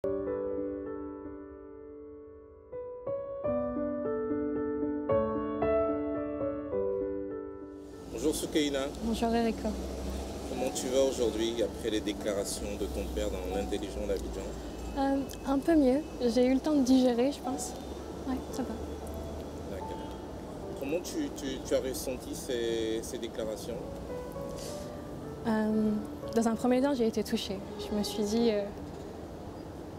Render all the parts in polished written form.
Bonjour Soukaina. Bonjour Erika. Comment tu vas aujourd'hui après les déclarations de ton père dans l'intelligent d'Abidjan? Un peu mieux. J'ai eu le temps de digérer, je pense. Ouais, ça va. D'accord. Comment tu as ressenti ces déclarations? Dans un premier temps, j'ai été touchée. Je me suis dit,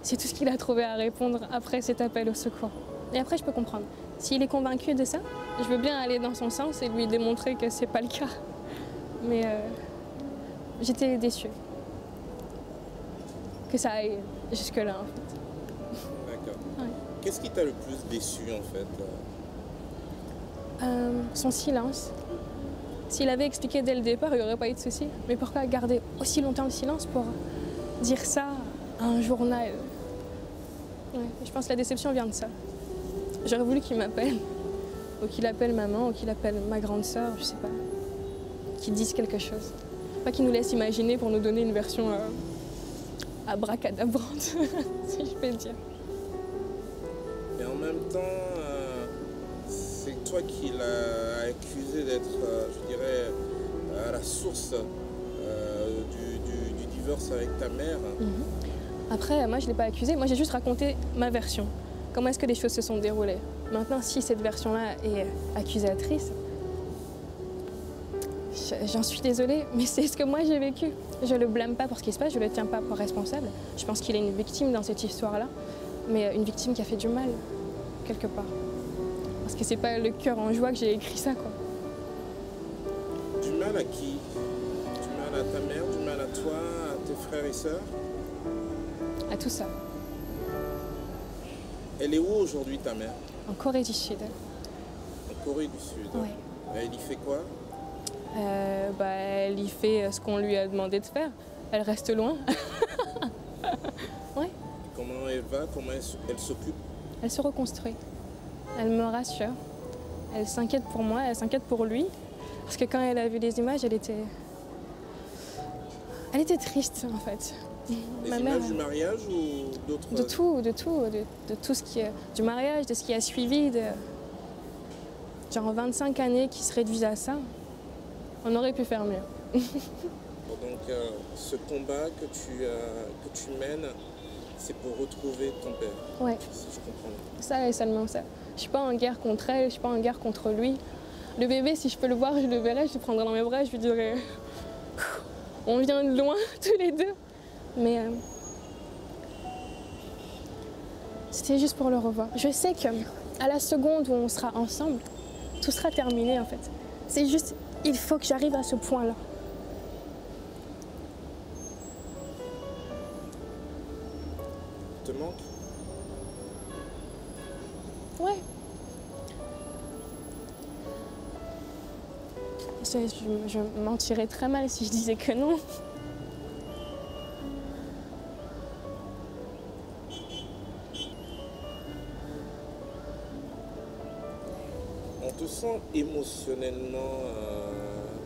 c'est tout ce qu'il a trouvé à répondre après cet appel au secours. Et après, je peux comprendre. S'il est convaincu de ça, je veux bien aller dans son sens et lui démontrer que c'est pas le cas. Mais j'étais déçue que ça aille jusque-là, en fait. D'accord. Ouais. Qu'est-ce qui t'a le plus déçu, en fait? Son silence. S'il avait expliqué dès le départ, il n'y aurait pas eu de souci. Mais pourquoi garder aussi longtemps le silence pour dire ça à un journal? Ouais, je pense que la déception vient de ça. J'aurais voulu qu'il m'appelle, ou qu'il appelle maman, ou qu'il appelle ma grande sœur, je sais pas. Qu'il dise quelque chose. Pas qu'il nous laisse imaginer pour nous donner une version abracadabrante, si je peux dire. Et en même temps, c'est toi qui l'as accusé d'être, je dirais, à la source du divorce avec ta mère. Après, moi je ne l'ai pas accusé, moi j'ai juste raconté ma version. Comment est-ce que les choses se sont déroulées. Maintenant, si cette version-là est accusatrice, j'en suis désolée, mais c'est ce que moi j'ai vécu. Je ne le blâme pas pour ce qui se passe, je ne le tiens pas pour responsable. Je pense qu'il est une victime dans cette histoire-là, mais une victime qui a fait du mal, quelque part. Parce que c'est pas le cœur en joie que j'ai écrit ça, quoi. Du mal à qui? Du mal à ta mère, du mal à toi, à tes frères et sœurs? À tout ça. Elle est où aujourd'hui, ta mère? En Corée du Sud. En Corée du Sud. Ouais. Elle y fait quoi? Elle y fait ce qu'on lui a demandé de faire. Elle reste loin. Ouais. Comment elle va? Comment elle s'occupe? Elle se reconstruit. Elle me rassure. Elle s'inquiète pour moi, elle s'inquiète pour lui. Parce que quand elle a vu les images, elle était triste, en fait. Les Ma images mère, du mariage ou d'autres? de tout ce qui est du mariage, de ce qui a suivi, de genre 25 années qui se réduisent à ça. On aurait pu faire mieux. Bon, donc, ce combat que tu mènes, c'est pour retrouver ton père, Ouais, si je comprends bien. ça et seulement ça. Je suis pas en guerre contre elle, je suis pas en guerre contre lui. Le bébé, si je peux le voir, je le verrai, je le prendrai dans mes bras, je lui dirai on vient de loin tous les deux. Mais c'était juste pour le revoir. Je sais que à la seconde où on sera ensemble, tout sera terminé en fait. C'est juste, il faut que j'arrive à ce point-là. Te manque? Ouais. Je mentirais très mal si je disais que non. On te sent émotionnellement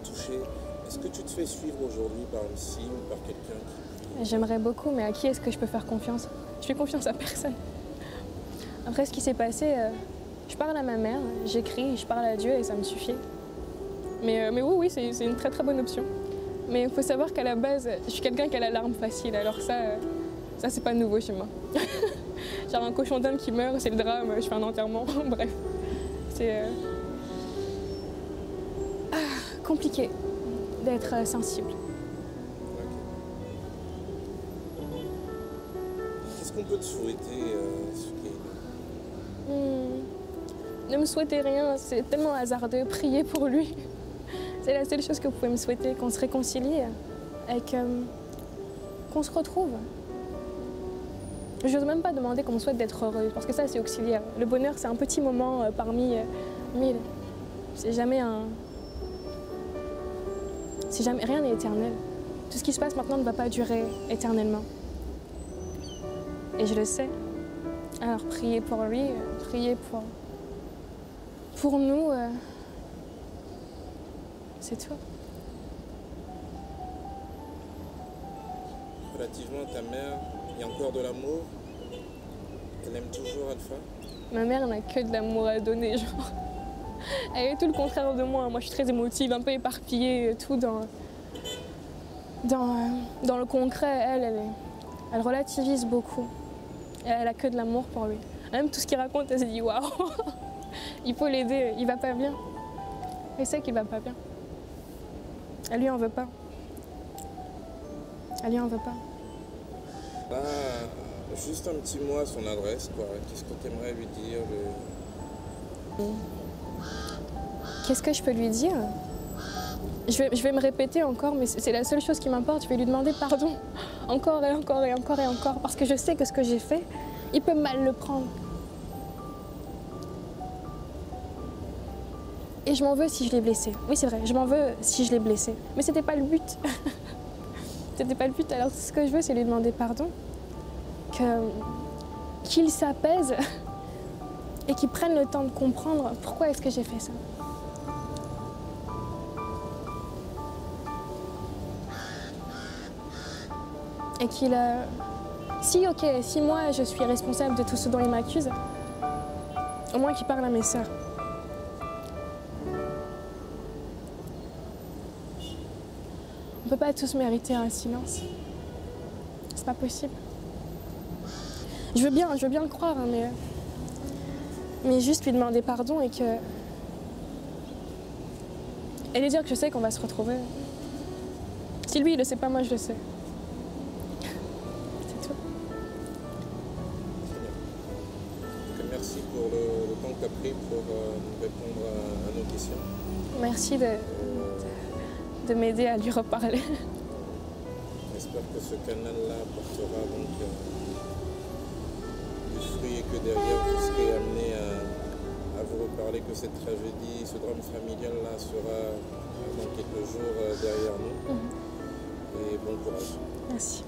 touché. Est-ce que tu te fais suivre aujourd'hui par une psy ou par quelqu'un qui... J'aimerais beaucoup, mais à qui est-ce que je peux faire confiance? Je fais confiance à personne. Après ce qui s'est passé, je parle à ma mère, j'écris, je parle à Dieu et ça me suffit. Mais oui, c'est une très très bonne option. Mais il faut savoir qu'à la base, je suis quelqu'un qui a la larme facile, alors ça c'est pas nouveau chez moi. Genre un cochon d'âne qui meurt, c'est le drame, je fais un enterrement, bref. C'est compliqué d'être sensible. Qu'est-ce qu'on peut te souhaiter, Soukaina? Ne me souhaitez rien, c'est tellement hasardeux, priez pour lui. C'est la seule chose que vous pouvez me souhaiter, qu'on se réconcilie et qu'on se retrouve. Je n'ose même pas demander qu'on me souhaite d'être heureuse, parce que ça c'est auxiliaire. Le bonheur c'est un petit moment parmi mille. C'est jamais rien n'est éternel. Tout ce qui se passe maintenant ne va pas durer éternellement. Et je le sais. Alors priez pour lui, priez pour nous. C'est tout. Relativement à ta mère, il y a encore de l'amour? Elle aime toujours Alpha? Ma mère n'a que de l'amour à donner, genre. Elle est tout le contraire de moi. Moi, je suis très émotive, un peu éparpillée, tout dans le concret. Elle relativise beaucoup. Elle a que de l'amour pour lui. Même tout ce qu'il raconte, elle se dit waouh, il faut l'aider, il va pas bien. Elle sait qu'il va pas bien. Elle lui en veut pas. Elle lui en veut pas. Bah, juste un petit mot à son adresse, quoi. Qu'est-ce que tu aimerais lui dire Qu'est-ce que je peux lui dire? Je vais me répéter encore, mais c'est la seule chose qui m'importe. Je vais lui demander pardon, encore et encore et encore et encore, parce que je sais que ce que j'ai fait, il peut mal le prendre. Et je m'en veux si je l'ai blessé. Oui, c'est vrai, je m'en veux si je l'ai blessé. Mais c'était pas le but. C'était pas le but. Alors, ce que je veux, c'est lui demander pardon. Qu'il s'apaise et qu'il prenne le temps de comprendre pourquoi est-ce que j'ai fait ça. Et qu'il... si moi je suis responsable de tout ce dont il m'accuse, au moins qu'il parle à mes sœurs. On peut pas tous mériter un silence. C'est pas possible. Je veux bien le croire, hein, mais juste lui demander pardon et lui dire que je sais qu'on va se retrouver. Si lui il le sait pas, moi je le sais. C'est tout. Merci pour le temps que tu as pris pour répondre à nos questions. Merci de m'aider à lui reparler. J'espère que ce canal-là portera donc du fruit et que derrière vous serez amené à vous reparler, que cette tragédie, ce drame familial-là sera dans quelques jours derrière nous. Et bon courage. Merci.